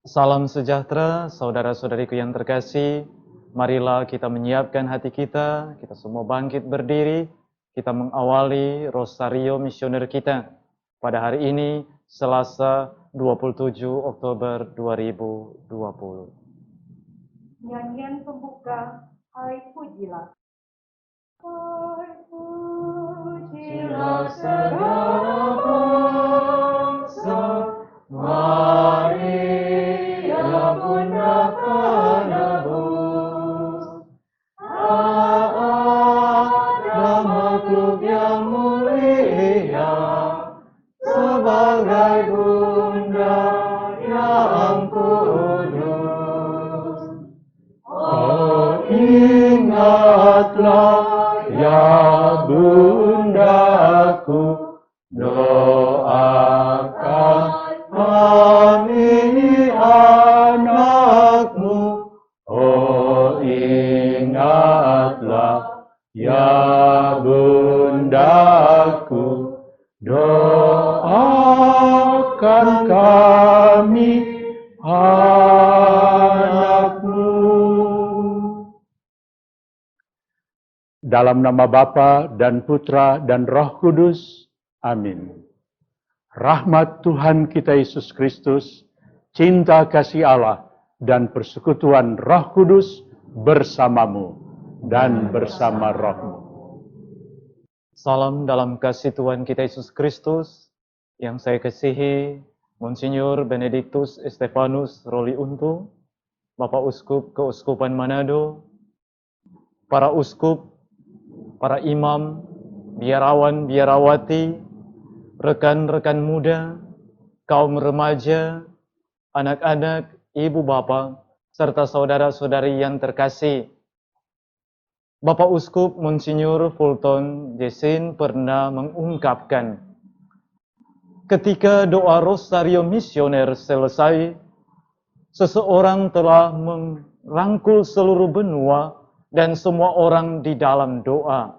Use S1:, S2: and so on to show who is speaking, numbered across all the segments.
S1: Salam sejahtera, saudara-saudariku yang terkasih. Marilah kita menyiapkan hati kita semua bangkit berdiri, kita mengawali Rosario Misioner kita pada hari ini, Selasa 27 Oktober 2020.
S2: Nyanyian pembuka, Hai Pujilah. Hai Pujilah segala bangsa, Maria Bunda penebus. Ada makhluk yang mulia sebagai Bunda yang kudus. Oh, ingatlah ya Bundaku, doakan kami anakmu. Oh, ingatlah ya Bundaku, doakan kami anakmu.
S3: Dalam nama Bapa dan Putra dan Roh Kudus. Amin. Rahmat Tuhan kita Yesus Kristus, cinta kasih Allah, dan persekutuan Roh Kudus bersamamu dan bersama rohmu.
S1: Salam dalam kasih Tuhan kita Yesus Kristus, yang saya kasihi Monsinyur Benediktus Estefanus Roli Untu, Bapak Uskup Keuskupan Manado, para uskup, para imam, biarawan, biarawati, rekan-rekan muda, kaum remaja, anak-anak, ibu bapak, serta saudara-saudari yang terkasih. Bapak Uskup Monsinyur Fulton Jesin pernah mengungkapkan, ketika doa Rosario Misioner selesai, seseorang telah merangkul seluruh benua dan semua orang di dalam doa.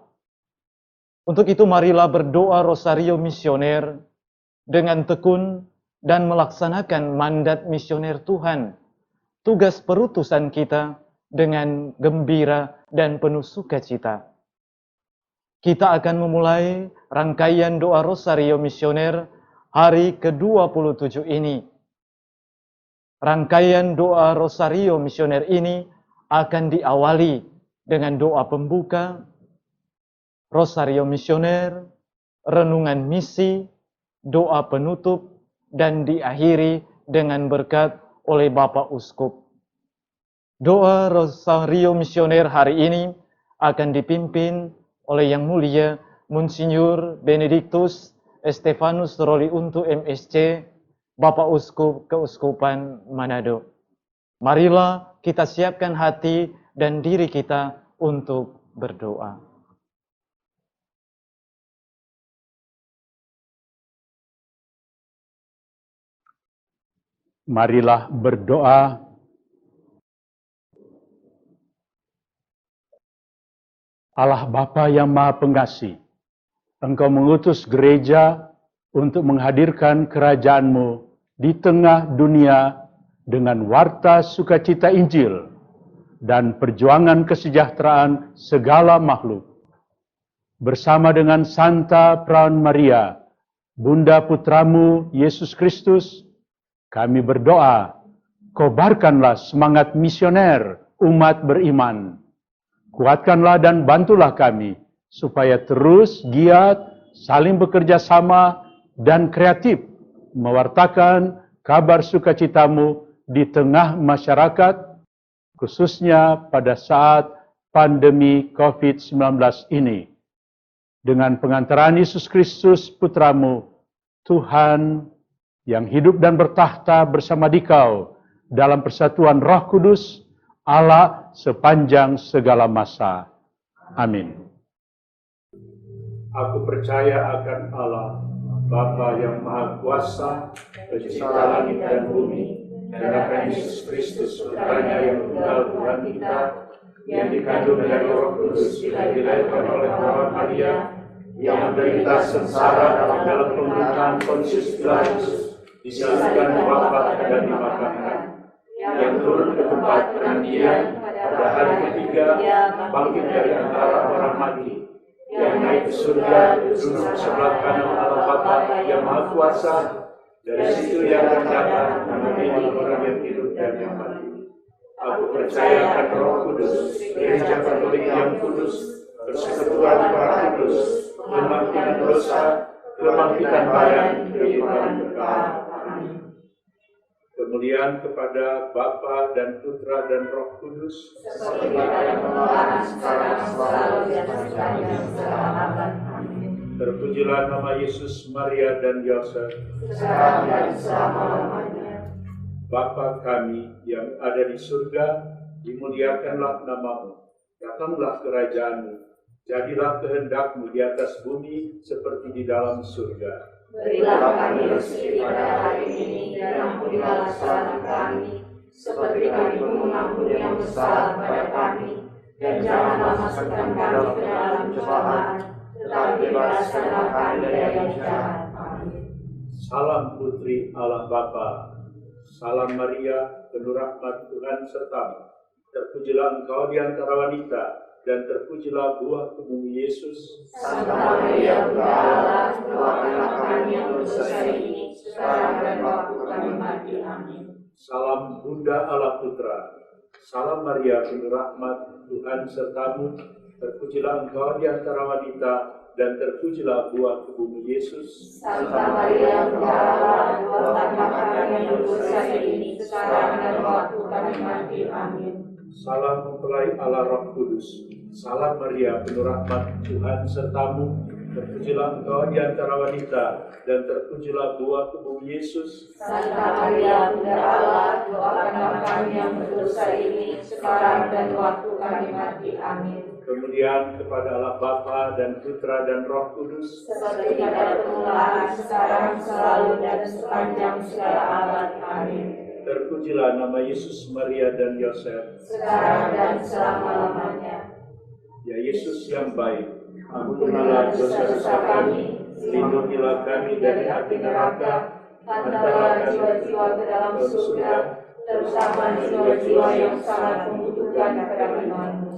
S1: Untuk itu marilah berdoa Rosario Misioner dengan tekun dan melaksanakan mandat misioner Tuhan, tugas perutusan kita dengan gembira dan penuh sukacita. Kita akan memulai rangkaian doa Rosario Misioner hari ke-27 ini. Rangkaian doa Rosario Misioner ini akan diawali dengan doa pembuka, Rosario Misioner, renungan misi, doa penutup, dan diakhiri dengan berkat oleh Bapak Uskup. Doa Rosario Misioner hari ini akan dipimpin oleh Yang Mulia Monsinyur Benediktus Estefanus Roli Untu MSC, Bapak Uskup Keuskupan Manado. Marilah kita siapkan hati dan diri kita untuk berdoa.
S3: Marilah berdoa. Allah Bapa yang Maha Pengasih, Engkau mengutus gereja untuk menghadirkan kerajaan-Mu di tengah dunia dengan warta sukacita Injil dan perjuangan kesejahteraan segala makhluk. Bersama dengan Santa Perawan Maria, Bunda Putramu Yesus Kristus, kami berdoa, kobarkanlah semangat misioner umat beriman. Kuatkanlah dan bantulah kami, supaya terus giat, saling bekerja sama, dan kreatif mewartakan kabar sukacitamu di tengah masyarakat, khususnya pada saat pandemi COVID-19 ini. Dengan pengantaran Yesus Kristus Putramu, Tuhan yang hidup dan bertahta bersama Dikau dalam persatuan Roh Kudus, Allah sepanjang segala masa. Amin.
S4: Aku percaya akan Allah, Bapa yang Maha Kuasa, Pencipta langit dan bumi, dan akan Yesus Kristus, Putranya yang tunggal Tuhan kita, yang dikandung dari Roh Kudus, dilahirkan oleh Perawan Maria, yang menderita sengsara dalam pemerintahan Pontius Pilatus, disalibkan, wafat dan dimakamkan, turun ke tempat penantian pada hari ketiga, bangkit dari antara orang mati, yang naik ke surga, duduk sebelah kanan Allah Bapa yang Maha Kuasa. Dari situ yang akan datang mengadili orang yang hidup dan yang mati. Aku percaya akan Roh Kudus, Gereja Katolik yang kudus, persekutuan para kudus, pengampunan dosa, kebangkitan badan, kehidupan kekal. Amin. Kemuliaan kepada Bapa dan Putra dan Roh Kudus,
S5: seperti pada permulaan, sekarang, selalu, dan sepanjang segala abad. Amin.
S4: Terpujilah nama Yesus, Maria, dan Yosef,
S5: sekarang dan selama-lamanya.
S4: Bapa kami yang ada di surga, dimuliakanlah namamu. Datanglah kerajaanmu. Jadilah kehendak-Mu di atas bumi seperti di dalam surga.
S5: Berilah kami rezeki pada hari ini, dan ampunilah kesalahan kami, seperti kami pun mengampuni yang bersalah kepada kami. Dan janganlah masukkan kami ke dalam cobaan, tetapi bebaskanlah kami dari yang jahat. Amin.
S4: Salam Putri Allah Bapa, salam Maria, penuh rahmat Tuhan sertamu. Terpujilah engkau di antara wanita, dan terpujilah buah tubuhmu Yesus.
S5: Santa Maria, Bunda Allah, doakanlah kami yang berdosa ini, sekarang dan waktu kami mati. Amin.
S4: Salam Bunda Allah Putra, salam Maria, penuh rahmat Tuhan sertamu. Terpujilah engkau di antara wanita, dan terpujilah buah tubuhmu Yesus.
S5: Santa Maria, Bunda Allah, doakanlah kami yang berdosa ini, sekarang dan waktu kami mati. Amin.
S4: Salam mempelai Allah Roh Kudus, salam Maria, penuh rahmat Tuhan sertamu. Terpujilah engkau di antara wanita, dan terpujilah buah tubuh Yesus.
S5: Santa Maria, Bunda Allah, doakanlah kami yang berdosa ini, sekarang dan waktu kami mati. Amin.
S4: Kemuliaan kepada Allah Bapa dan Putra dan Roh Kudus,
S5: seperti pada permulaan, sekarang, selalu, dan sepanjang segala abad. Amin.
S4: Terpujilah nama Yesus, Maria, dan Yosef,
S5: sekarang dan selama-lamanya.
S4: Ya Yesus yang baik, ampunilah dosa-dosa kami, lindungilah kami dari api neraka,
S5: hantarlah jiwa-jiwa ke dalam surga, terutama jiwa-jiwa yang sangat membutuhkan kerahiman-Mu.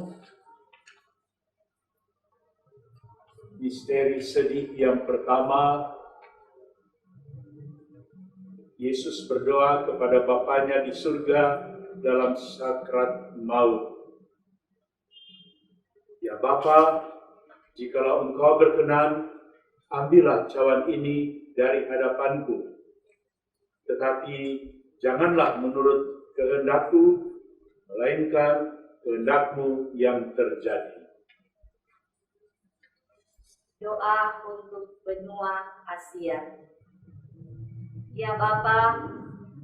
S4: Misteri sedih yang pertama, Yesus berdoa kepada Bapanya di surga dalam sakrat maut. Ya Bapa, jikalau Engkau berkenan, ambillah cawan ini dari hadapanku. Tetapi janganlah menurut kehendakku, melainkan kehendak-Mu yang terjadi.
S6: Doa untuk benua Asia. Ya Bapa,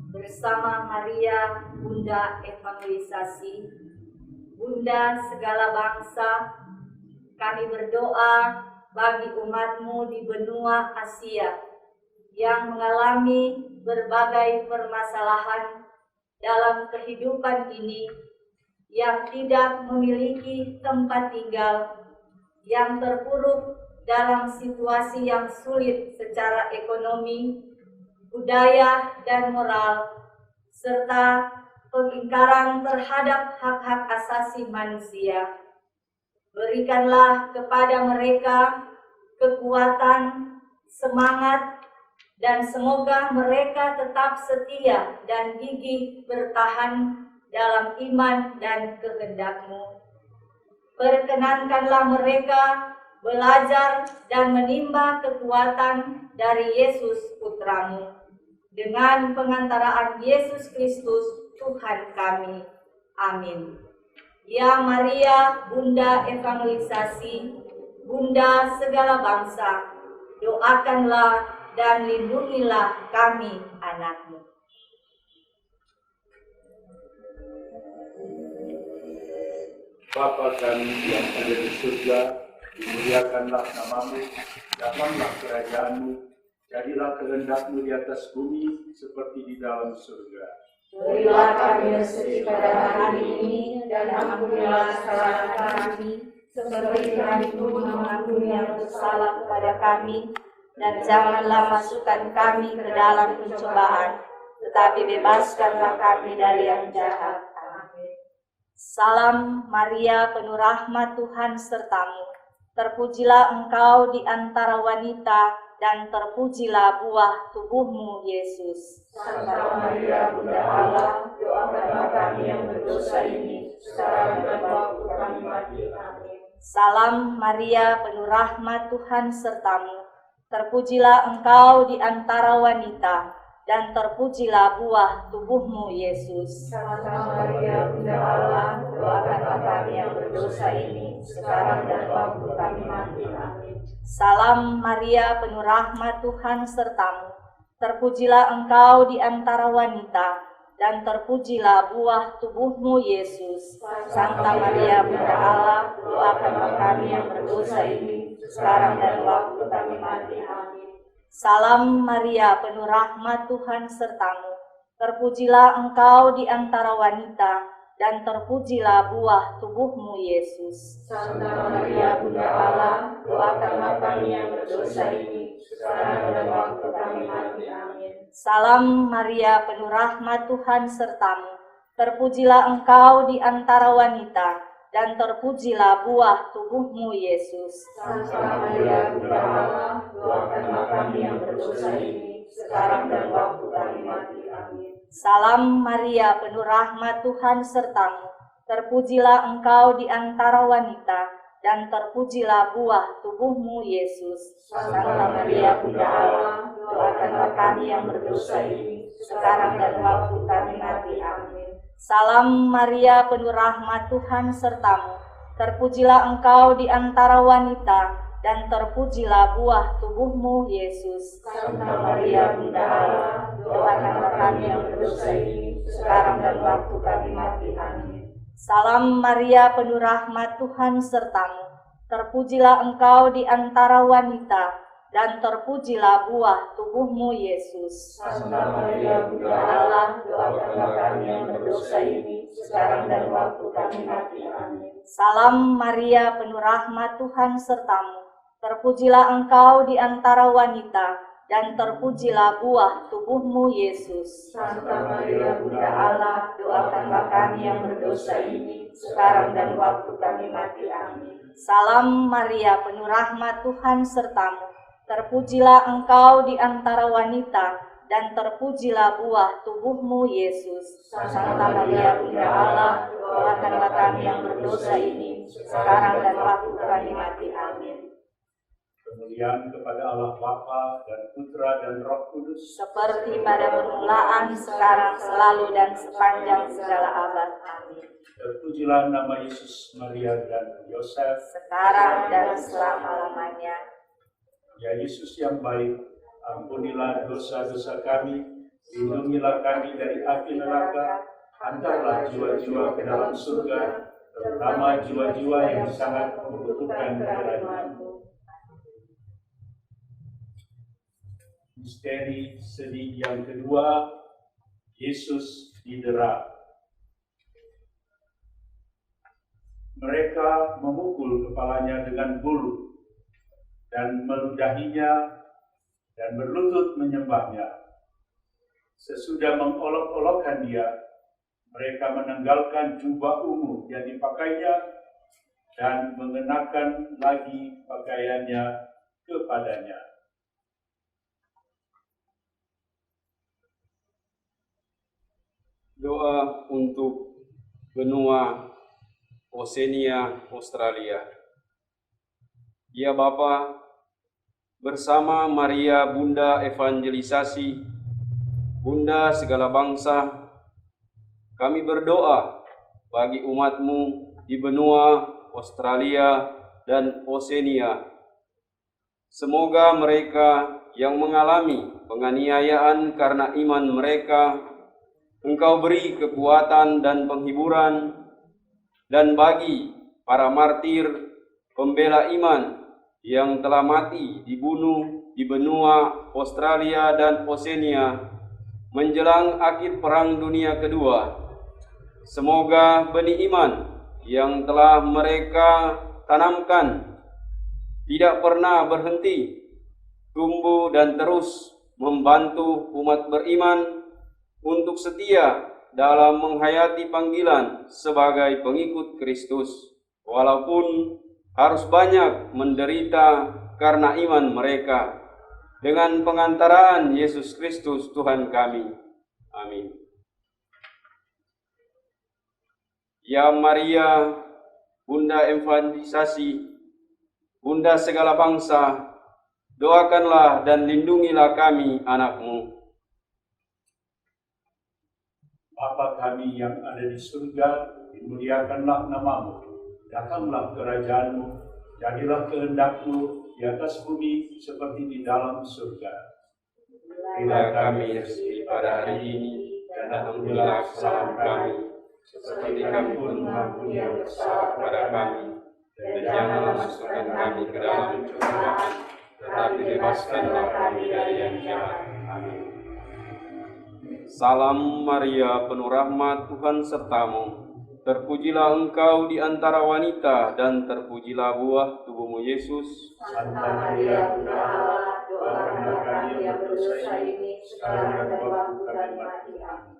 S6: bersama Maria, Bunda Evangelisasi, Bunda segala bangsa, kami berdoa bagi umat-Mu di benua Asia yang mengalami berbagai permasalahan dalam kehidupan ini, yang tidak memiliki tempat tinggal, yang terpuruk dalam situasi yang sulit secara ekonomi, budaya, dan moral, serta pengingkaran terhadap hak-hak asasi manusia. Berikanlah kepada mereka kekuatan, semangat, dan semoga mereka tetap setia dan gigih bertahan dalam iman dan kehendak-Mu. Perkenankanlah mereka belajar dan menimba kekuatan dari Yesus Putra-Mu, dengan pengantaraan Yesus Kristus Tuhan kami. Amin. Ya Maria, Bunda Evangelisasi, Bunda segala bangsa, doakanlah dan lindungilah kami anak-Mu.
S4: Bapa kami yang ada di surga, dimuliakanlah nama-Mu, datanglah kerajaan-Mu, jadilah kehendak-Mu di atas bumi seperti di dalam surga.
S5: Berilah kami rezeki pada hari ini, dan ampunilah kesalahan kami, seperti kami pun mengampuni yang bersalah kepada kami, dan janganlah masukkan kami ke dalam pencobaan,
S6: tetapi bebaskanlah kami dari yang jahat. Amin. Salam Maria, penuh rahmat, Tuhan sertamu. Terpujilah engkau di antara wanita, dan terpujilah buah tubuhmu, Yesus.
S5: Santa Maria, Bunda Allah, doakanlah kami yang berdosa ini, sekarang dan waktu kami mati. Amin.
S6: Salam Maria, penuh rahmat, Tuhan sertamu. Terpujilah engkau di antara wanita, dan terpujilah buah tubuhmu, Yesus.
S5: Santa Maria, Bunda Allah, doakanlah kami yang berdosa ini, sekarang dan waktu kami mati. Amin.
S6: Salam Maria, penuh rahmat, Tuhan sertamu. Terpujilah engkau di antara wanita, dan terpujilah buah tubuhmu, Yesus. Santa Maria, Bunda Allah, doakanlah kami yang berdosa ini, sekarang dan waktu kami mati. Amin. Salam Maria, penuh rahmat, Tuhan sertamu. Terpujilah engkau di antara wanita, dan terpujilah buah tubuhmu, Yesus.
S5: Santa Maria, Bunda Allah, doakanlah kami yang berdosa ini, sekarang dan waktu kami mati. Amin.
S6: Salam Maria, penuh rahmat, Tuhan sertamu. Terpujilah engkau di antara wanita, dan terpujilah buah tubuhmu, Yesus.
S5: Santa Maria, Bunda Allah, doakanlah kami yang berdosa ini, sekarang dan waktu kami mati. Amin.
S6: Salam Maria, penuh rahmat, Tuhan sertamu. Terpujilah engkau di antara wanita, dan terpujilah buah tubuhmu, Yesus.
S5: Santa Maria, Bunda Allah, doakanlah kami yang berdosa ini, sekarang dan waktu kami mati. Amin.
S6: Salam Maria, penuh rahmat, Tuhan sertamu. Terpujilah engkau di antara wanita, dan terpujilah buah tubuhmu, Yesus.
S5: Santa Maria, Bunda Allah, doakanlah kami yang berdosa ini, sekarang dan waktu kami mati. Amin.
S6: Salam Maria, penuh rahmat, Tuhan sertamu. Terpujilah engkau di antara wanita, dan terpujilah buah tubuhmu, Yesus.
S5: Santa Maria, Bunda Allah, doakanlah kami yang berdosa ini, sekarang dan waktu kami mati. Amin.
S6: Salam Maria, penuh rahmat, Tuhan sertamu. Terpujilah engkau di antara wanita, dan terpujilah buah tubuhmu, Yesus.
S5: Santa Maria, Bunda Allah, doakanlah kami yang berdosa ini, sekarang dan waktu kami mati. Amin.
S6: Salam Maria, penuh rahmat, Tuhan sertamu. Terpujilah engkau di antara wanita, dan terpujilah buah tubuhmu, Yesus.
S5: Santa Maria, Bunda Allah, doakanlah kami yang berdosa ini, sekarang dan waktu kami mati. Amin.
S4: Kemuliaan kepada Allah Bapa dan Putra dan Roh Kudus,
S6: Seperti pada permulaan, sekarang, selalu, dan sepanjang segala abad. Amin.
S4: terpujilah nama Yesus, Maria, dan Yosef.
S6: Sekarang dan selama-lamanya.
S4: Ya Yesus yang baik, ampunilah dosa-dosa kami, lindungilah kami dari api neraka, antarlah jiwa-jiwa ke dalam surga, terutama jiwa-jiwa yang sangat membutuhkan kehadiran-Mu. Misteri sedih yang kedua, Yesus didera. Mereka memukul kepalanya dengan bulu dan meludahinya dan berlutut menyembahnya. Sesudah mengolok-olokkan dia, mereka menanggalkan jubah ungu yang dipakainya dan mengenakan lagi pakaiannya kepadanya.
S7: Doa untuk benua Oceania, Australia. Ya Bapa, bersama Maria Bunda Evangelisasi, Bunda segala bangsa, kami berdoa bagi umat-Mu di benua Australia dan Oceania. Semoga mereka yang mengalami penganiayaan karena iman mereka, Engkau beri kekuatan dan penghiburan, dan bagi para martir pembela iman yang telah mati dibunuh di benua Australia dan Oceania menjelang akhir Perang Dunia Kedua. Semoga benih iman yang telah mereka tanamkan tidak pernah berhenti, tumbuh dan terus membantu umat beriman untuk setia dalam menghayati panggilan sebagai pengikut Kristus, walaupun harus banyak menderita karena iman mereka, dengan pengantaraan Yesus Kristus Tuhan kami. Amin. Ya Maria, Bunda evangelisasi, Bunda segala bangsa, doakanlah dan lindungilah kami, anak-Mu.
S4: Bapa kami yang ada di surga, dimuliakanlah nama-Mu. Datanglah kerajaan-Mu, jadilah kehendak-Mu di atas bumi seperti di dalam surga.
S7: Berilah kami rezeki pada hari ini, dan ampunilah kesalahan kami, seperti kami pun mengampuni yang bersalah kepada kami. Dan janganlah masukkan kami ke dalam pencobaan, tetapi bebaskanlah kami dari yang jahat. Amin. Salam Maria, penuh rahmat, Tuhan sertamu. Terpujilah engkau di antara wanita, dan terpujilah buah tubuhmu Yesus.
S5: Santa Maria, Bunda Allah, doakanlah kami yang berdosa ini, sekarang dan waktu kami mati. Amin.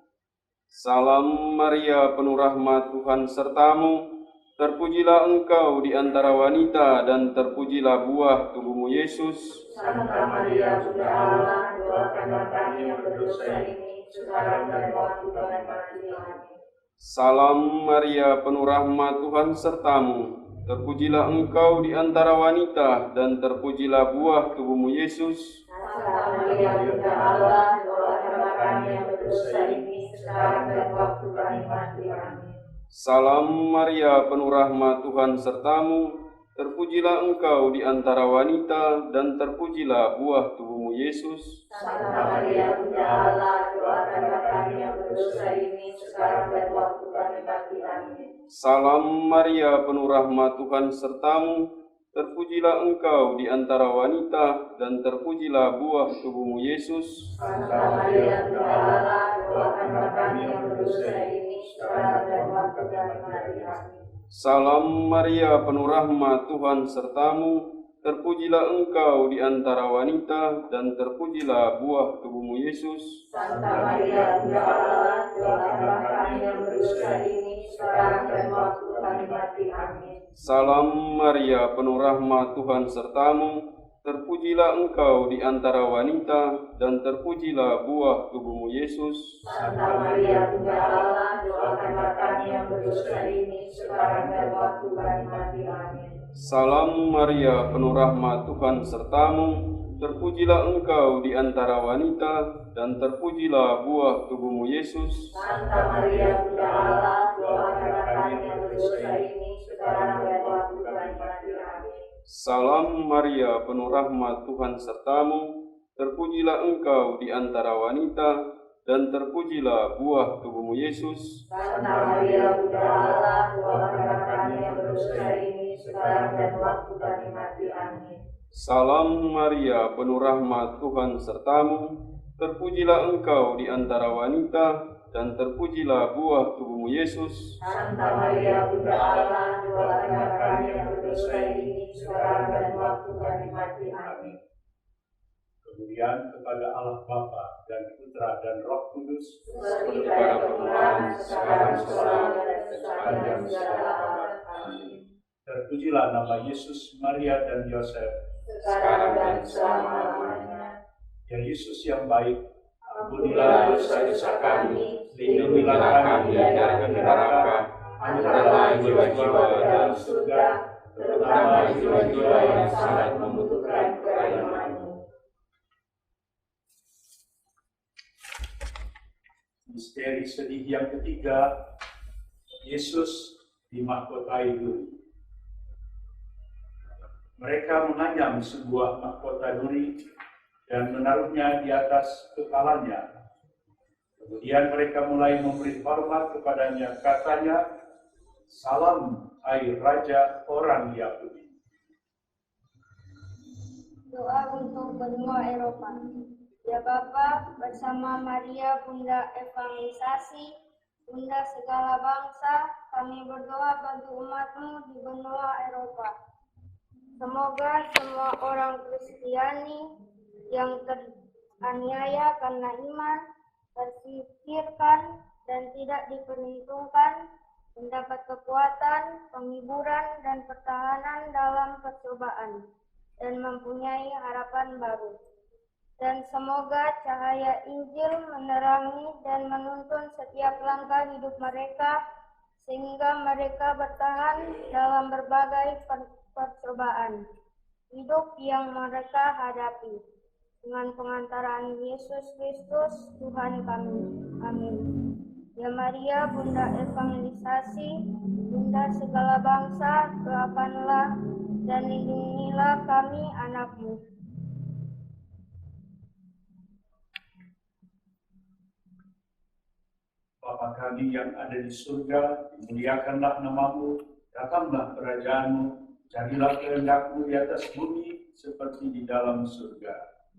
S7: Salam Maria, penuh rahmat, Tuhan sertamu. Terpujilah engkau di antara wanita, dan terpujilah buah tubuhmu Yesus.
S5: Santa Maria, Bunda Allah, doakanlah kami yang berdosa ini, sekarang dan waktu kami mati. Amin.
S7: Salam Maria, penuh rahmat, Tuhan sertamu. Terpujilah engkau di antara wanita, dan terpujilah buah tubuhmu Yesus.
S5: Santa Maria, Bunda Allah, doakanlah kami yang berdosa ini, sekarang dan waktu kami mati. Amin.
S7: Salam Maria, penuh rahmat, Tuhan sertamu. Terpujilah engkau di antara wanita, dan terpujilah buah tubuhmu Yesus.
S5: Santa Maria, Bunda Allah, doakanlah kami yang berdosa ini, sekarang dan waktu kami mati. Amin.
S7: Salam Maria, penuh rahmat, Tuhan sertamu. Terpujilah engkau di antara wanita, dan terpujilah buah tubuhmu Yesus.
S5: Santa Maria, Bunda Allah, doakanlah kami yang berdosa ini, sekarang dan waktu kami mati. Amin.
S7: Salam Maria, penuh rahmat, Tuhan sertamu. Terpujilah engkau di antara wanita, dan terpujilah buah tubuhmu Yesus.
S5: Santa Maria, Bunda Allah, doakanlah kami yang berdosa ini, sekarang dan waktu kami mati. Amin.
S7: Salam Maria, penuh rahmat, Tuhan sertamu. Terpujilah engkau di antara wanita, dan terpujilah buah tubuhmu Yesus.
S5: Santa Maria, Bunda Allah, doakanlah kami yang berdosa ini, sekarang dan waktu kami mati. Amin.
S7: Salam Maria, penuh rahmat, Tuhan sertamu. Terpujilah engkau di antara wanita, dan terpujilah buah tubuhmu Yesus.
S5: Santa Maria, Bunda Allah, doakanlah kami yang berdosa ini, sekarang dan waktu kami mati. Amin.
S7: Salam Maria, penuh rahmat, Tuhan sertamu. Terpujilah engkau di antara wanita, dan terpujilah buah tubuhmu Yesus.
S5: Santa Maria, Bunda Allah, doakanlah kami yang berdosa ini, sekarang dan waktu kami mati. Amin.
S7: Salam Maria, penuh rahmat, Tuhan sertamu. Terpujilah engkau di antara wanita, dan terpujilah buah tubuhmu Yesus.
S5: Santa Maria, Bunda Allah, doakanlah kami yang berdosa ini, sekarang dan waktu kami mati. Amin.
S4: Kemuliaan kepada Allah Bapa dan Putra dan Roh Kudus,
S5: Seperti pada permulaan, sekarang, selalu, dan sepanjang segala abad. Amin.
S4: terpujilah nama Yesus, Maria, dan Yosef.
S5: Sekarang dan selama-lamanya.
S4: Ya Yesus yang baik,
S5: Ampunilah dosa-dosa kami, lindungilah kami dari neraka, antarlah jiwa-jiwa dalam surga, terutama jiwa-jiwa yang sangat membutuhkan kerahiman-Mu.
S4: Misteri sedih yang ketiga, Yesus dimahkotai duri. Mereka menganyam sebuah mahkota duri dan menaruhnya di atas kepalanya. Kemudian mereka mulai memberi hormat kepadanya, katanya, "Salam, hai Raja orang Yahudi."
S8: Doa untuk benua Eropa. Ya Bapa, bersama Maria Bunda Evangelisasi, Bunda segala bangsa, kami berdoa bagi umat-Mu di benua Eropa. Semoga semua orang Kristiani yang teraniaya karena iman tersingkirkan dan tidak diperhitungkan, mendapat kekuatan, penghiburan, dan pertahanan dalam percobaan, dan mempunyai harapan baru. Dan semoga cahaya Injil menerangi dan menuntun setiap langkah hidup mereka, sehingga mereka bertahan dalam berbagai percobaan hidup yang mereka hadapi. Dengan pengantaran Yesus Kristus, Tuhan kami. Amin. Ya Maria, Bunda Evangelisasi, Bunda segala bangsa, doakanlah dan lindungilah kami anak-Mu.
S4: Bapa kami yang ada di surga, dimuliakanlah nama-Mu, datanglah kerajaan-Mu, jadilah kehendak-Mu di atas bumi seperti di dalam surga.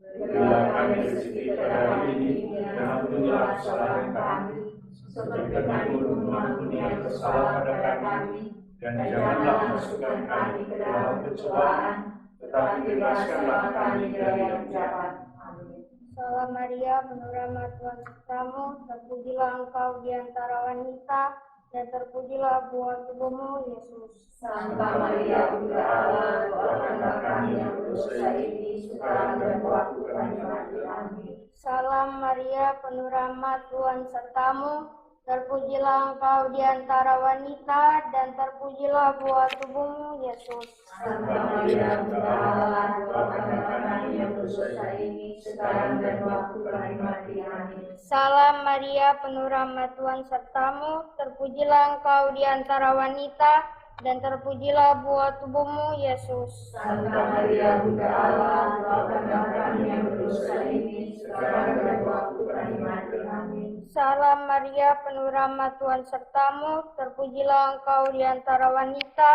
S4: Berilah kami rezeki pada hari ini, dan ampunilah kesalahan kami, seperti kami mengampuni yang bersalah pada kami, dan janganlah masukkan kami ke dalam pencobaan, tetapi bebaskanlah kami dari yang jahat.
S8: Salam Maria, penuh rahmat Tuhan sertamu, terpujilah engkau di antara wanita, dan terpujilah buah tubuhmu, Yesus.
S5: Santa Maria, Bunda Allah, doakanlah kami yang berdosa ini, sekarang dan waktu kami mati. Amin.
S8: Salam Maria, penuh rahmat Tuhan sertamu, terpujilah engkau di antara wanita, dan terpujilah buah tubuhmu, Yesus.
S5: Santa Maria, Bunda Allah, doakanlah kami yang berdosa ini, sekarang dan waktu kami mati. Amin.
S8: Salam Maria, penuh rahmat Tuhan sertamu, terpujilah engkau di antara wanita, dan terpujilah buah tubuhmu, Yesus.
S5: Santa Maria, Bunda Allah, doakanlah kami yang berdosa ini, sekarang dan waktu kami mati. Amin.
S8: Salam Maria, penuh rahmat Tuhan sertamu, terpujilah engkau di antara wanita,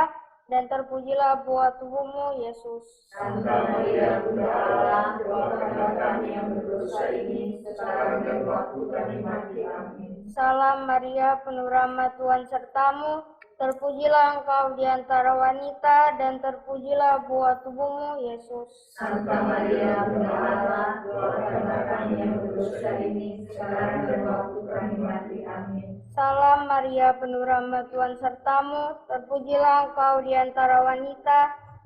S8: dan terpujilah buah tubuhmu, Yesus.
S5: Santa Maria, Bunda Allah, doakanlah kami yang berdosa ini, sekarang dan waktu kami mati. Amin.
S8: Salam Maria, penuh rahmat Tuhan sertamu, terpujilah engkau di antara wanita, dan terpujilah buah tubuhmu, Yesus.
S5: Santa Maria, Bunda Allah, doakanlah kami yang berdosa ini, sekarang dan waktu kami mati. Amin.
S8: Salam Maria, penuh rahmat Tuhan sertamu, terpujilah engkau di antara wanita,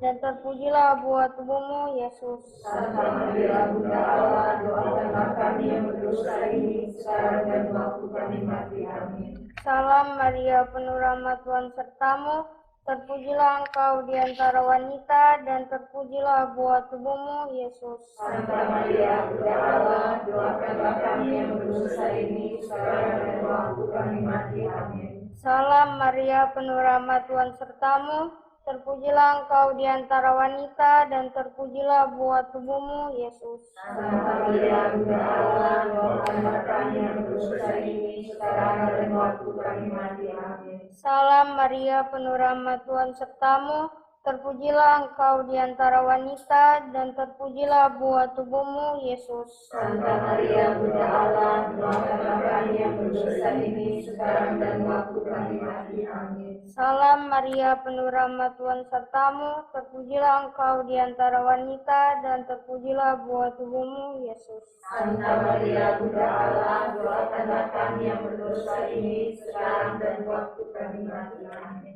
S8: dan terpujilah buah tubuhmu, Yesus.
S5: Santa Maria, Bunda Allah, doakanlah kami yang berdosa ini, sekarang dan waktu kami mati. Amin.
S8: Salam Maria, penuh rahmat Tuhan sertamu, terpujilah engkau di antara wanita, dan terpujilah buah tubuhmu, Yesus.
S5: Santa Maria, Bunda Allah, doakanlah kami yang berdosa ini, sekarang dan waktu kami mati. Amin.
S8: Salam Maria, penuh rahmat Tuhan sertamu, terpujilah engkau di antara wanita, dan terpujilah buah tubuhmu, Yesus.
S5: Santa Maria, Bunda Allah, doakanlah kami yang berdosa ini, sekarang dan waktu kami mati. Amin.
S8: Salam Maria, penuh rahmat Tuhan sertamu, terpujilah engkau di antara wanita, dan terpujilah buah tubuhmu, Yesus.
S5: Santa Maria, Bunda Allah, doakanlah kami yang berdosa ini, sekarang dan waktu kami mati. Amin.
S8: Salam Maria, penuh rahmat Tuhan sertamu, terpujilah engkau di antara wanita, dan terpujilah buah tubuhmu, Yesus.
S5: Santa Maria, Bunda Allah, doakanlah kami yang berdosa ini, sekarang dan waktu kami mati. Amin.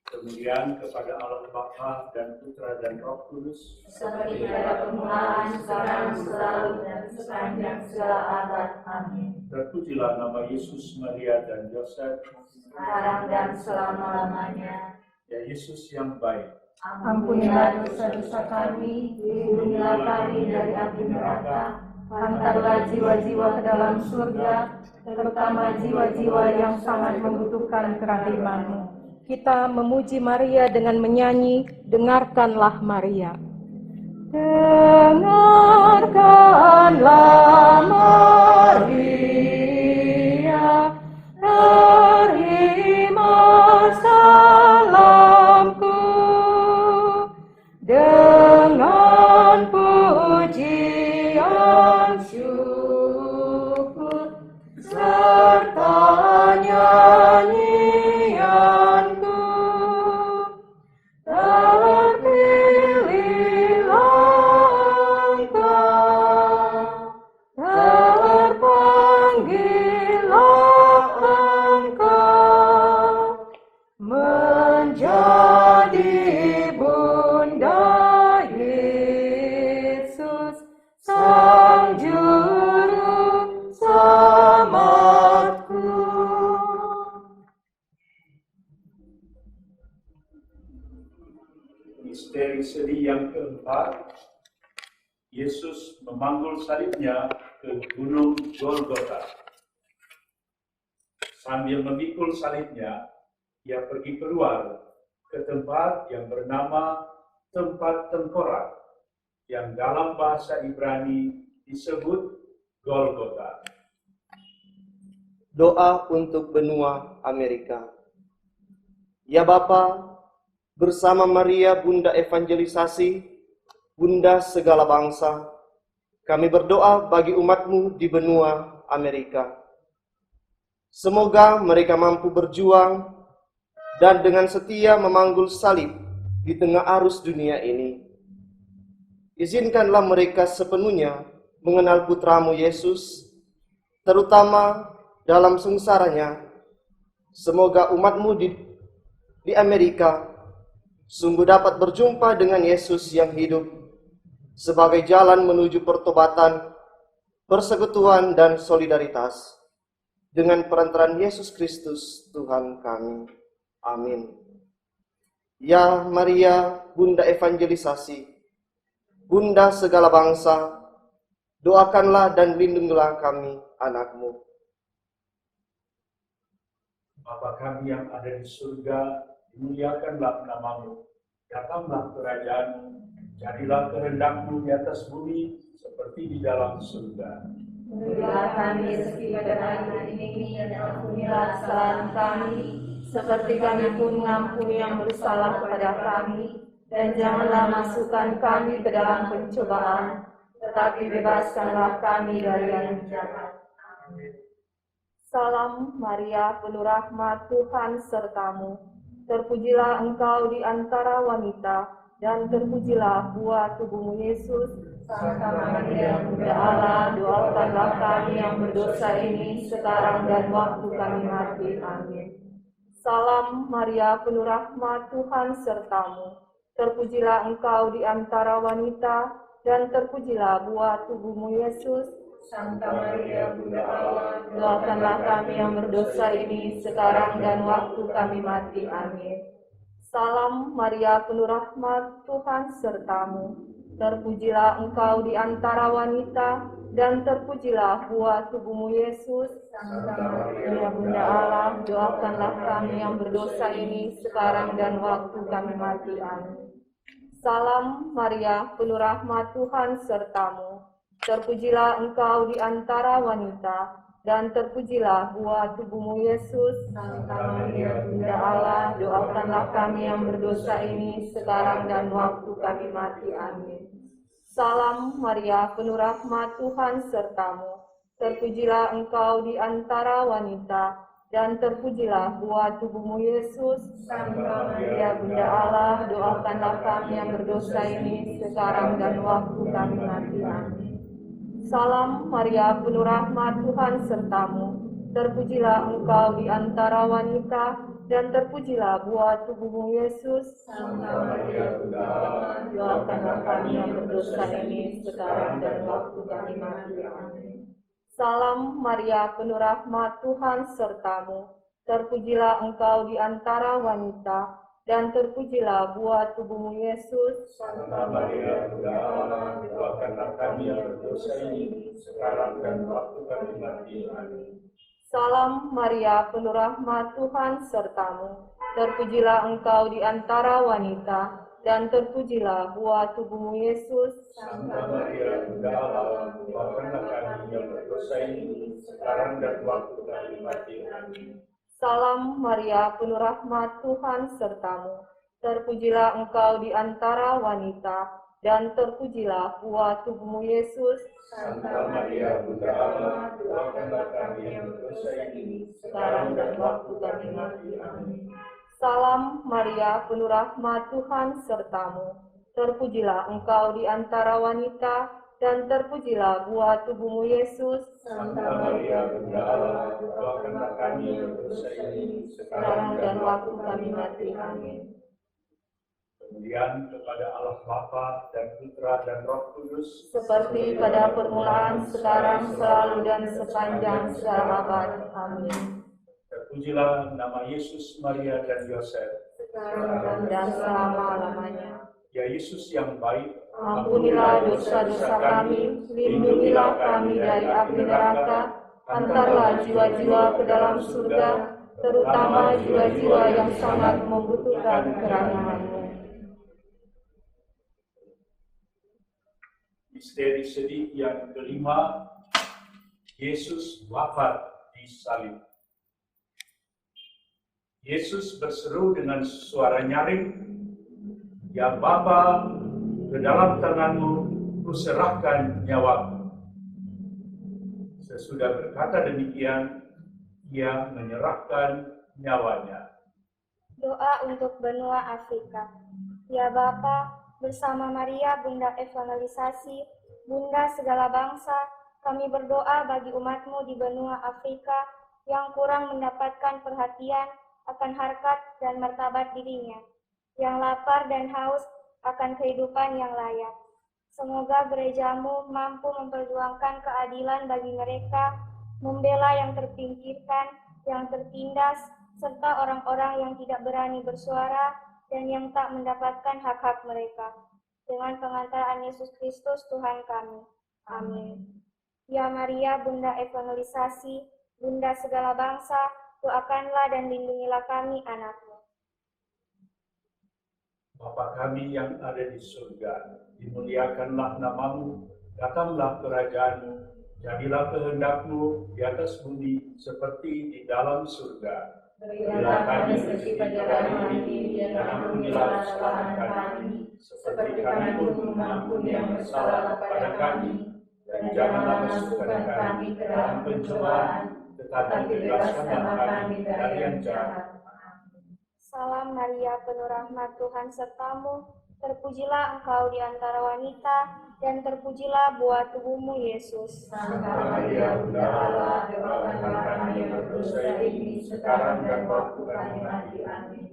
S4: Kemuliaan kepada Allah Bapa dan Putra dan Roh Kudus,
S5: Seperti pada permulaan, sekarang, selalu, dan sepanjang segala abad. Amin.
S4: terpujilah nama Yesus, Maria, dan Yosef.
S5: Sekarang dan selama-lamanya.
S4: Ya Yesus yang baik,
S5: Ampunilah dosa-dosa kami, lindungilah kami dari api neraka, hantarlah jiwa-jiwa ke dalam surga, terutama jiwa-jiwa yang sangat membutuhkan kerahiman-Mu.
S9: Kita memuji Maria dengan menyanyi, dengarkanlah Maria. Dengarkanlah Maria, terima salamku, dengan pujian syukur, serta nyanyianku. Terpilihlah Engkau, terpilih
S4: Misteri sedih yang keempat, Yesus memanggul salibnya ke Gunung Golgota. Sambil memikul salibnya, ia pergi keluar ke tempat yang bernama tempat tengkorak, yang dalam bahasa Ibrani disebut Golgota.
S10: Doa untuk benua Amerika. Ya Bapa, bersama Maria Bunda Evangelisasi, Bunda segala bangsa, kami berdoa bagi umat-Mu di benua Amerika. Semoga mereka mampu berjuang dan dengan setia memanggul salib di tengah arus dunia ini. Izinkanlah mereka sepenuhnya mengenal Putra-Mu Yesus, terutama dalam sengsaranya. Semoga umat-Mu di Amerika sungguh dapat berjumpa dengan Yesus yang hidup sebagai jalan menuju pertobatan, persekutuan, dan solidaritas. Dengan perantaraan Yesus Kristus, Tuhan kami. Amin. Ya Maria, Bunda Evangelisasi, Bunda segala bangsa, doakanlah dan lindungilah kami, anak-Mu.
S4: Bapa kami yang ada di surga, dimuliakanlah nama-Mu. Datanglah kerajaan-Mu. Jadilah kehendak-Mu di atas bumi seperti di dalam surga.
S6: Berilah kami rezeki pada hari ini dan ampunilah kesalahan kami, seperti kami pun mengampuni yang bersalah kepada kami. Dan janganlah masukkan kami ke dalam pencobaan, tetapi bebaskanlah kami dari yang jahat.
S9: Salam Maria, penuh rahmat, Tuhan sertamu. Terpujilah engkau di antara wanita, dan terpujilah buah tubuhmu Yesus.
S6: Santa Maria, Bunda Allah, doakanlah kami yang berdosa ini sekarang dan waktu kami mati. Amin.
S9: Salam Maria, penuh rahmat, Tuhan sertamu. Terpujilah engkau di antara wanita, dan terpujilah buah tubuhmu Yesus.
S6: Santa Maria, Bunda Allah, doakanlah kami yang berdosa ini sekarang dan waktu kami mati. Amin.
S9: Salam Maria, penuh rahmat, Tuhan sertamu. Terpujilah engkau di antara wanita, dan terpujilah buah tubuhmu Yesus.
S6: Santa Maria, Bunda Allah, doakanlah kami yang berdosa ini sekarang dan waktu kami mati. Amin.
S9: Salam Maria, penuh rahmat, Tuhan sertamu. Terpujilah engkau di antara wanita, dan terpujilah buah tubuhmu Yesus.
S6: Santa Maria, Bunda Allah, doakanlah kami yang berdosa ini sekarang dan waktu kami mati. Amin.
S9: Salam Maria, penuh rahmat, Tuhan sertamu. Terpujilah engkau di antara wanita, dan terpujilah buah tubuhmu Yesus.
S6: Santa Maria, Bunda Allah, doakanlah kami yang berdosa ini sekarang dan waktu kami mati. Amin.
S9: Salam Maria, penuh rahmat, Tuhan sertamu. Terpujilah engkau di antara wanita, dan terpujilah buah tubuhmu Yesus.
S6: Santa Maria, Bunda Allah, doakanlah kami yang berdosa ini sekarang dan waktu kami mati. Amin.
S9: Salam Maria, penuh rahmat, Tuhan sertamu. Terpujilah engkau di antara wanita, dan terpujilah buah tubuhmu Yesus.
S4: Santa Maria, Bunda Allah, doakanlah kami yang berdosa ini sekarang dan waktu kami mati. Amin.
S9: Salam Maria, penuh rahmat, Tuhan sertamu. Terpujilah engkau di antara wanita, dan terpujilah buah tubuhmu Yesus.
S4: Santa Maria, Bunda Allah, doakanlah kami yang berdosa ini sekarang dan waktu kami mati. Amin.
S9: Salam Maria, penuh rahmat, Tuhan sertamu. Terpujilah engkau di antara wanita, dan terpujilah buah tubuhmu Yesus.
S4: Santa Maria, Bunda Allah, doakanlah kami yang berdosa ini sekarang dan waktu kami mati. Amin.
S9: Salam Maria, penuh rahmat, Tuhan sertamu. Terpujilah engkau di antara wanita, dan terpujilah buah tubuhmu Yesus.
S4: Santa Maria, Bunda Allah, doakanlah kami yang berdosa ini sekarang dan waktu kami mati. Amin. Kemuliaan kepada Allah Bapa dan Putra dan Roh Kudus,
S6: seperti pada permulaan, sekarang, selalu, dan sepanjang segala abad. Amin.
S4: Terpujilah nama Yesus, Maria, dan Yosef,
S6: Sekarang dan selama-lamanya.
S4: Ya Yesus yang baik,
S9: Ampunilah dosa-dosa kami, lindungilah kami dari api neraka, antarlah jiwa-jiwa ke dalam surga, terutama jiwa-jiwa yang sangat membutuhkan kerahiman-Mu.
S4: Misteri sedih yang kelima, Yesus wafat di salib. Yesus berseru dengan suara nyaring, "Ya Bapa, ke dalam tangan-Mu kuserahkan nyawaku." Sesudah berkata demikian, ia menyerahkan nyawanya.
S8: Doa untuk benua Afrika. Ya Bapa, bersama Maria Bunda Evangelisasi, Bunda segala bangsa, kami berdoa bagi umat-Mu di benua Afrika yang kurang mendapatkan perhatian akan harkat dan martabat dirinya, yang lapar dan haus akan kehidupan yang layak. Semoga gereja-Mu mampu memperjuangkan keadilan bagi mereka, membela yang terpinggirkan, yang tertindas, serta orang-orang yang tidak berani bersuara dan yang tak mendapatkan hak-hak mereka. Dengan pengantaran Yesus Kristus Tuhan kami. Amin. Ya Maria, Bunda Evangelisasi, Bunda segala bangsa, doakanlah dan lindungilah kami anak-Mu.
S4: Bapa kami yang ada di surga, dimuliakanlah nama-Mu, datanglah kerajaan-Mu, jadilah kehendak-Mu di atas bumi seperti di dalam surga. Berilah kami rezeki pada hari ini, dan ampunilah kesalahan kami, seperti kami pun mengampuni yang bersalah kepada kami, dan janganlah masukkan kami ke dalam pencobaan, tetapi bebaskanlah kami dari yang jahat.
S8: Salam Maria, penuh rahmat Tuhan sertamu, terpujilah engkau di antara wanita, dan terpujilah buah tubuhmu Yesus.
S4: Santa Maria, Bunda Allah, doakanlah kami yang berdosa ini, sekarang dan waktu kami mati. Amin.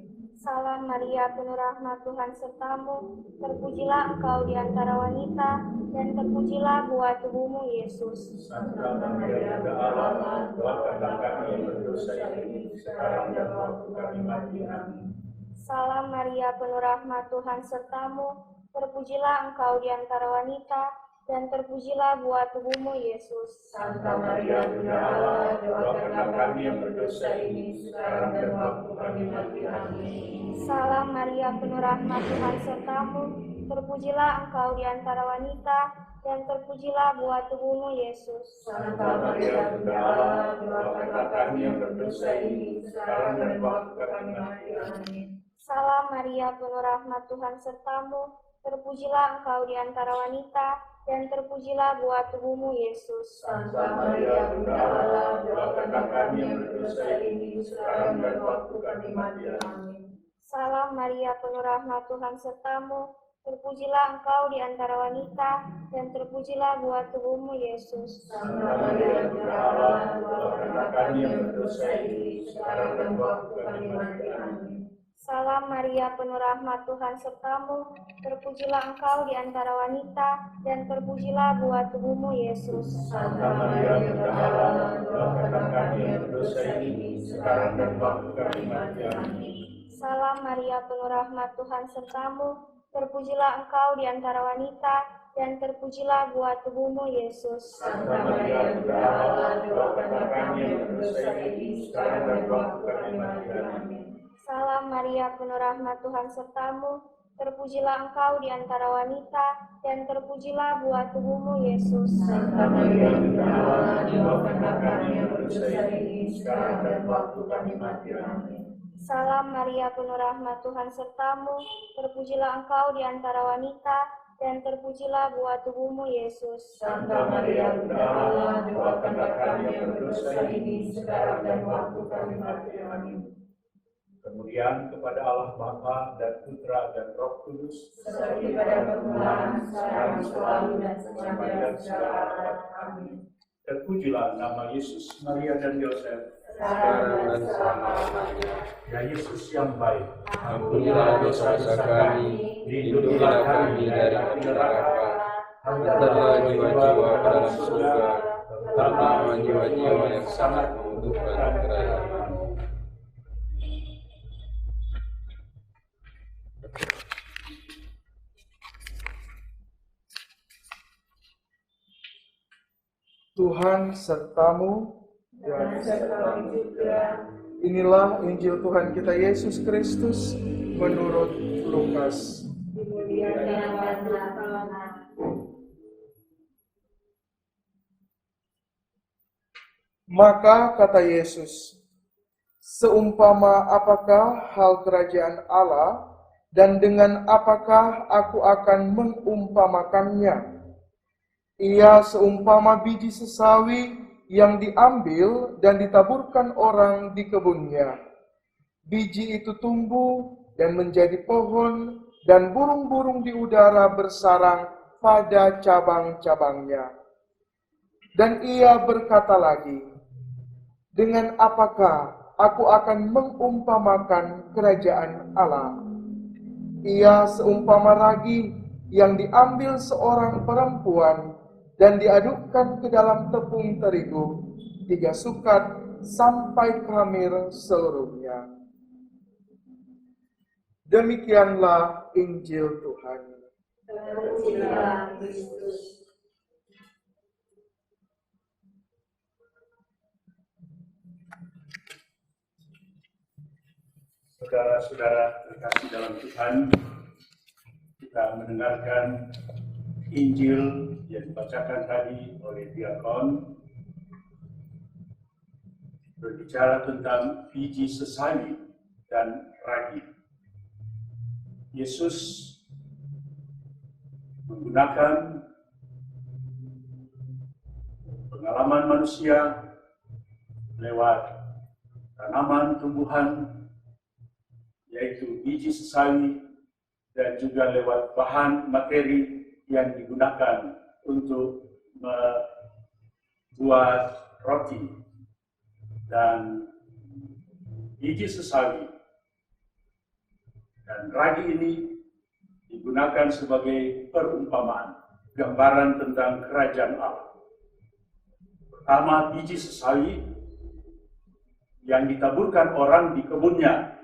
S8: Salam Maria, penuh rahmat Tuhan sertamu, terpujilah engkau di antara wanita, dan terpujilah buah tubuhmu Yesus.
S4: Santa Maria, Bunda Allah, doakanlah kami yang berdosa ini, sekarang dan waktu kami mati. Amin.
S8: Salam Maria, penuh rahmat Tuhan sertamu, terpujilah engkau di antara wanita, dan terpujilah buah tubuhmu Yesus.
S4: Santa Maria, Bunda Allah, doakanlah kami yang berdosa ini, sekarang dan waktu kami mati. Amin.
S8: Salam Maria, penuh rahmat Tuhan sertamu, terpujilah engkau di antara wanita, dan terpujilah buah tubuhmu Yesus.
S4: Santa Maria, Bunda Allah, doakanlah kami yang berdosa ini, sekarang dan waktu kami mati. Amin.
S8: Salam Maria, penuh rahmat Tuhan sertamu, terpujilah engkau di antara wanita, dan terpujilah buah tubuhmu Yesus.
S4: Santa Maria, Bunda Allah, doakanlah kami yang berdosa ini, sekarang dan waktu kami mati. Amin.
S8: Salam Maria, penuh rahmat Tuhan sertamu, terpujilah engkau di antara wanita, dan terpujilah buah tubuhmu Yesus.
S4: Santa Maria, Bunda Allah, doakanlah kami yang berdosa ini, sekarang dan waktu kami mati. Amin.
S8: Salam Maria, penuh rahmat Tuhan sertamu, terpujilah engkau di antara wanita, dan terpujilah buah tubuhmu Yesus.
S4: Santa Maria, Bunda Allah, doakanlah kami yang berdosa ini, sekarang dan waktu kami mati. Amin.
S8: Salam Maria, penuh rahmat Tuhan sertamu, terpujilah engkau di antara wanita, dan terpujilah buah tubuhmu Yesus.
S4: Santa Maria, Bunda Allah, doakanlah kami yang berdosa ini, sekarang dan waktu kami mati. Amin.
S8: Salam Maria, penuh rahmat Tuhan sertamu, terpujilah engkau di antara wanita, dan terpujilah buah tubuhmu Yesus.
S4: Santa Maria, Bunda Allah, doakanlah kami yang berdosa ini, sekarang dan waktu kami mati. Amin.
S8: Salam Maria, penuh rahmat Tuhan sertamu, terpujilah engkau di antara wanita, dan terpujilah buah tubuhmu Yesus.
S4: Santa Maria, Bunda Allah, doakanlah kami yang berdosa ini, sekarang dan waktu kami mati. Amin. Kemuliaan kepada Allah Bapa dan Putra dan Roh Kudus,
S5: seperti pada permulaan, sekarang, selalu, dan sampai segala abad. Amin.
S4: Terpujilah nama Yesus, Maria dan Yosef,
S7: sekarang dan selama-lamanya.
S4: Ya Yesus yang baik,
S7: Ampunilah dosa-dosa kami, lindungilah kami dari api neraka, antarlah jiwa-jiwa ke dalam surga, terutama jiwa-jiwa yang sangat membutuhkan kerahiman.
S2: Tuhan sertamu,
S9: dan sertamu juga.
S2: inilah Injil Tuhan kita Yesus Kristus menurut Lukas.
S9: Dimuliakan Tuhan.
S2: Maka kata Yesus, seumpama apakah hal kerajaan Allah, dan dengan apakah aku akan mengumpamakannya? Ia seumpama biji sesawi yang diambil dan ditaburkan orang di kebunnya. Biji itu tumbuh dan menjadi pohon, dan burung-burung di udara bersarang pada cabang-cabangnya. Dan ia berkata lagi, dengan apakah aku akan mengumpamakan kerajaan Allah? Ia seumpama ragi yang diambil seorang perempuan dan diadukkan ke dalam tepung terigu 3 sukat sampai khamir seluruhnya. Demikianlah Injil Tuhan.
S9: Terpujilah Kristus.
S3: Saudara-saudara terkasih dalam Tuhan, kita mendengarkan Injil yang dibacakan tadi oleh diakon berbicara tentang biji sesawi dan ragi. Yesus menggunakan pengalaman manusia lewat tanaman tumbuhan, yaitu biji sesawi, dan juga lewat bahan materi yang digunakan untuk membuat roti. Dan biji sesawi dan ragi ini digunakan sebagai perumpamaan, gambaran tentang kerajaan Allah. Pertama, biji sesawi yang ditaburkan orang di kebunnya.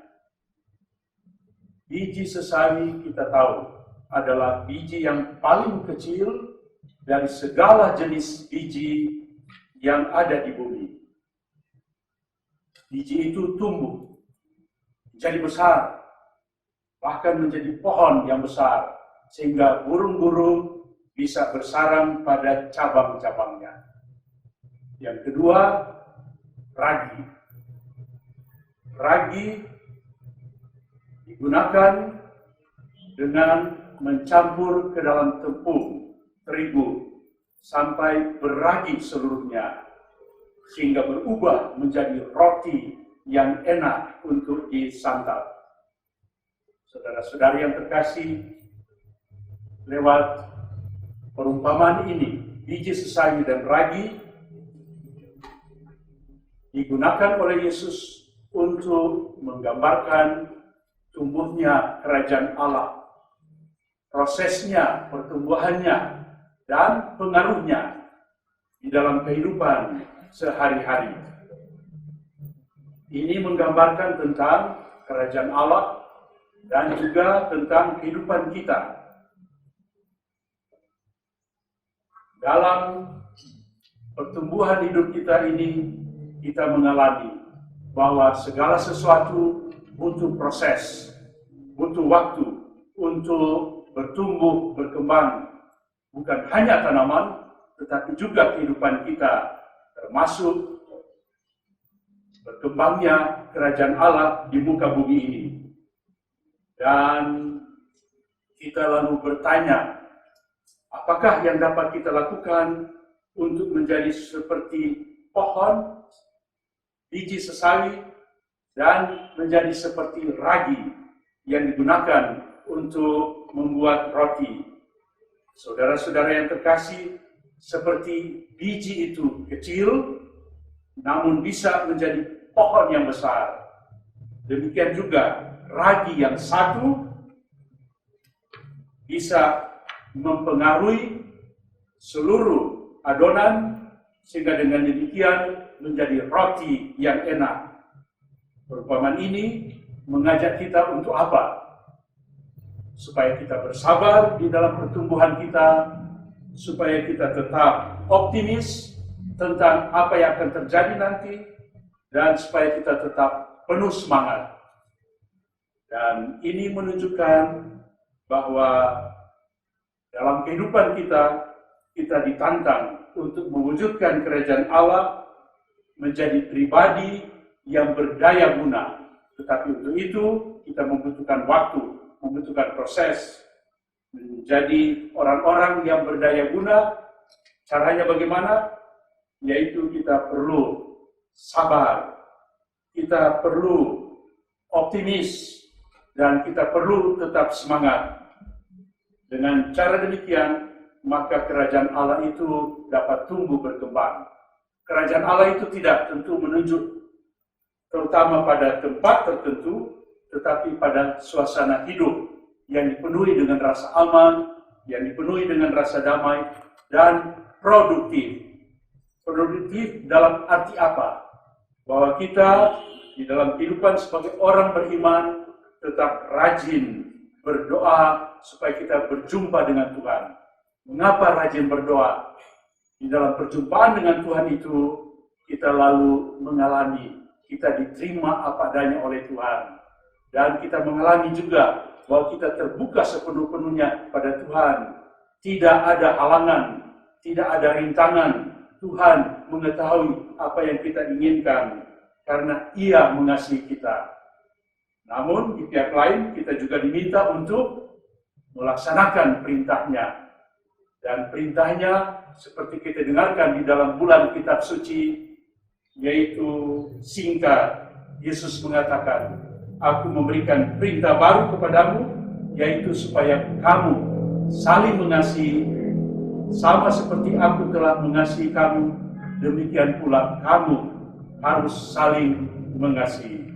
S3: Biji sesawi kita tahu adalah biji yang paling kecil dari segala jenis biji yang ada di bumi. Biji itu tumbuh, menjadi besar, bahkan menjadi pohon yang besar, sehingga burung-burung bisa bersarang pada cabang-cabangnya. Yang kedua, ragi. Ragi digunakan dengan mencampur ke dalam tepung terigu sampai beragi seluruhnya, sehingga berubah menjadi roti yang enak untuk disantap. Saudara-saudari yang terkasih, lewat perumpamaan ini, biji sesawi dan ragi digunakan oleh Yesus untuk menggambarkan tumbuhnya kerajaan Allah, prosesnya, pertumbuhannya, dan pengaruhnya di dalam kehidupan sehari-hari. Ini menggambarkan tentang kerajaan Allah dan juga tentang kehidupan kita. Dalam pertumbuhan hidup kita ini, kita mengalami bahwa segala sesuatu butuh proses, butuh waktu untuk bertumbuh, berkembang. Bukan hanya tanaman, tetapi juga kehidupan kita, termasuk berkembangnya kerajaan Allah di muka bumi ini. Dan kita lalu bertanya, apakah yang dapat kita lakukan untuk menjadi seperti pohon, biji sesawi, dan menjadi seperti ragi yang digunakan untuk membuat roti. Saudara-saudara yang terkasih, seperti biji itu kecil, namun bisa menjadi pohon yang besar. Demikian juga ragi yang satu bisa mempengaruhi seluruh adonan, sehingga dengan demikian menjadi roti yang enak. Perumpamaan ini mengajak kita untuk apa? Supaya kita bersabar di dalam pertumbuhan kita, supaya kita tetap optimis,
S4: tentang apa yang akan terjadi nanti, dan supaya kita tetap penuh semangat. Dan ini menunjukkan bahwa dalam kehidupan kita ditantang untuk mewujudkan kerajaan Allah menjadi pribadi yang berdaya guna. Tetapi untuk itu kita membutuhkan waktu, membutuhkan proses. Menjadi orang-orang yang berdaya guna, caranya bagaimana? Yaitu kita perlu sabar, kita perlu optimis, dan kita perlu tetap semangat. Dengan cara demikian, maka kerajaan Allah itu dapat tumbuh berkembang. Kerajaan Allah itu tidak tentu menunjuk terutama pada tempat tertentu, tetapi pada suasana hidup yang dipenuhi dengan rasa aman, yang dipenuhi dengan rasa damai, dan produktif. Produktif dalam arti apa? Bahwa kita di dalam kehidupan sebagai orang beriman tetap rajin berdoa supaya kita berjumpa dengan Tuhan. Mengapa rajin berdoa? Di dalam perjumpaan dengan Tuhan itu, kita lalu mengalami, kita diterima apa adanya oleh Tuhan. Dan kita mengalami juga bahwa kita terbuka sepenuh-penuhnya pada Tuhan. Tidak ada halangan, tidak ada rintangan. Tuhan mengetahui apa yang kita inginkan, karena Ia mengasihi kita. Namun di pihak lain kita juga diminta untuk melaksanakan perintahnya. Dan perintahnya seperti kita dengarkan di dalam bulan kitab suci, yaitu singkat. Yesus mengatakan, "Aku memberikan perintah baru kepadamu, yaitu supaya kamu saling mengasihi, sama seperti aku telah mengasihi kamu, demikian pula kamu harus saling mengasihi."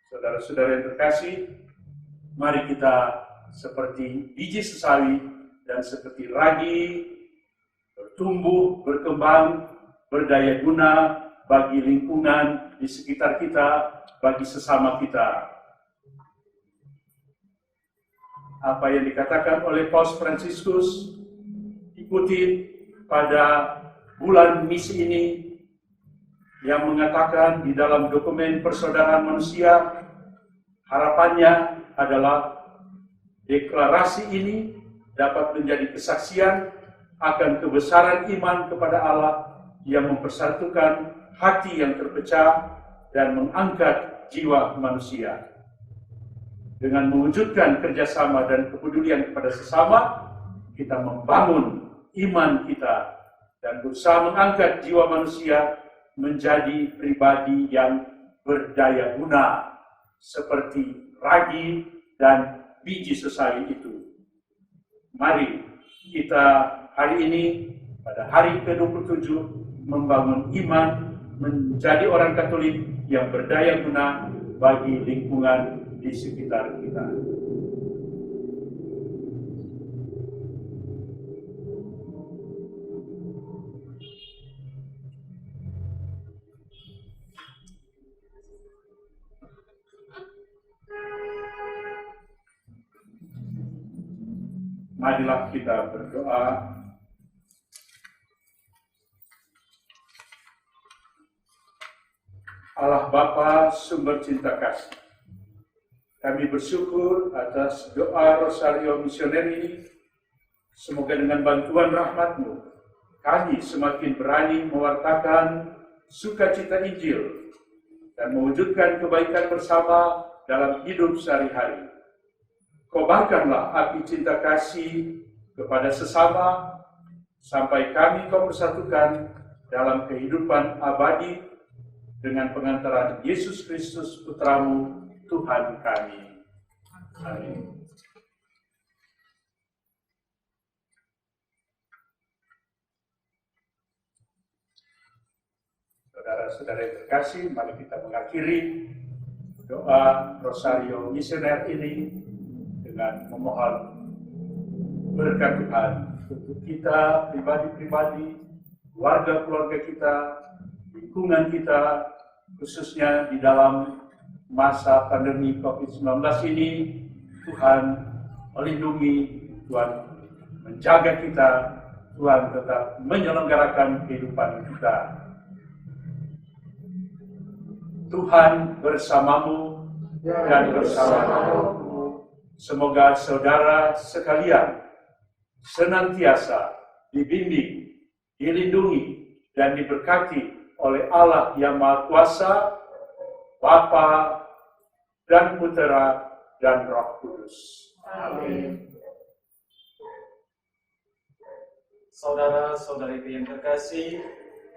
S4: Saudara-saudara yang terkasih, mari kita seperti biji sesawi dan seperti ragi bertumbuh, berkembang, berdaya guna bagi lingkungan di sekitar kita, bagi sesama kita. Apa yang dikatakan oleh Paus Fransiskus ikuti pada bulan misi ini, yang mengatakan di dalam dokumen persaudaraan manusia, harapannya adalah deklarasi ini dapat menjadi kesaksian akan kebesaran iman kepada Allah yang mempersatukan hati yang terpecah dan mengangkat jiwa manusia. Dengan mewujudkan kerjasama dan kepedulian kepada sesama, kita membangun iman kita dan berusaha mengangkat jiwa manusia menjadi pribadi yang berdaya guna seperti ragi dan biji sesawi itu. Mari kita hari ini pada hari ke-27 membangun iman menjadi orang Katolik yang berdaya guna bagi lingkungan di sekitar kita. Marilah kita berdoa. Allah Bapa sumber cinta kasih, kami bersyukur atas doa Rosario Misioner ini. Semoga dengan bantuan rahmat-Mu, kami semakin berani mewartakan sukacita Injil dan mewujudkan kebaikan bersama dalam hidup sehari-hari. Kobarkanlah api cinta kasih kepada sesama, sampai kami Kau persatukan dalam kehidupan abadi dengan pengantaran Yesus Kristus Putra-Mu, Tuhan kami. Amin. Saudara-saudara yang terkasih, mari kita mengakhiri doa Rosario Misioner ini dengan memohon berkat Tuhan untuk kita pribadi-pribadi, keluarga-keluarga kita, lingkungan kita, khususnya di dalam masa pandemi COVID-19 ini. Tuhan melindungi, Tuhan menjaga kita, Tuhan tetap menyelenggarakan kehidupan kita. Tuhan bersamamu dan bersama rohmu. Semoga saudara sekalian senantiasa dibimbing, dilindungi, dan diberkati oleh Allah yang Maha Kuasa, Bapa dan Putera dan Roh Kudus. Amin.
S1: Saudara-saudariku yang terkasih,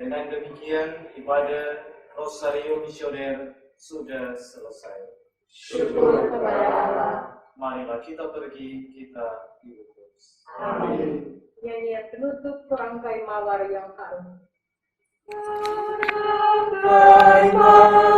S1: dengan demikian ibadah Rosario Misioner sudah selesai.
S9: Syukur kepada Allah.
S1: Marilah kita pergi, kita diutus.
S9: Amin. Nyanyian penutup perangkai mawar yang harum.
S5: Bye-bye.